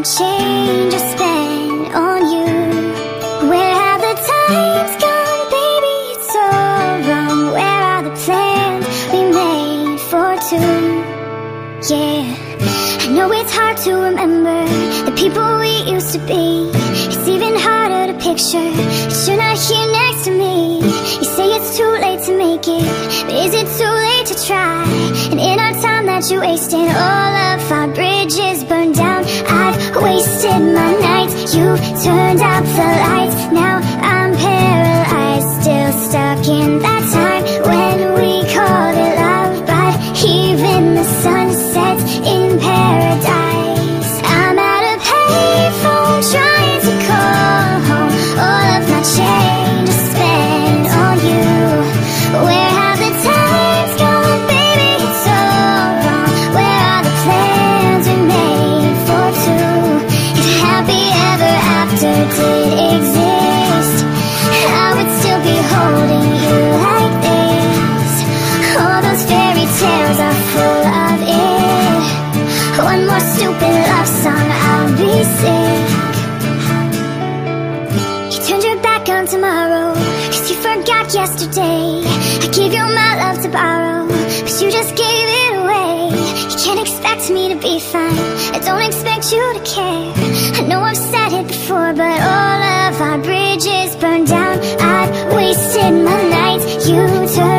change I spent on you. Where have the times gone, baby? It's all wrong. Where are the plans we made for two? Yeah, I know it's hard to remember the people we used to be. It's even harder to picture that you're not here next to me. You say it's too late to make it, but is it too late to try? And in our time that you wasted, all of our bridges burned down. I've wasted my nights, you turned out the lights. Now I'm paralyzed, still stuck in that time when we called it love. But even the sun sets in paradise. I'm at a payphone trying to call home. All of my change I spent on you. Where have the times gone, baby? It's all wrong. Where are the plans we made for two? If happy ever after did exist, I would still be holding you like this. All those fairy tales are full of it. One more stupid love song, I'll be sick. You turned your back on tomorrow, cause you forgot yesterday. I gave you my love to borrow, but you just gave it away. You can't expect me to be fine, I don't expect you to care. I know I've said it before, but all of our bridges burned down. I've wasted my nights, you turned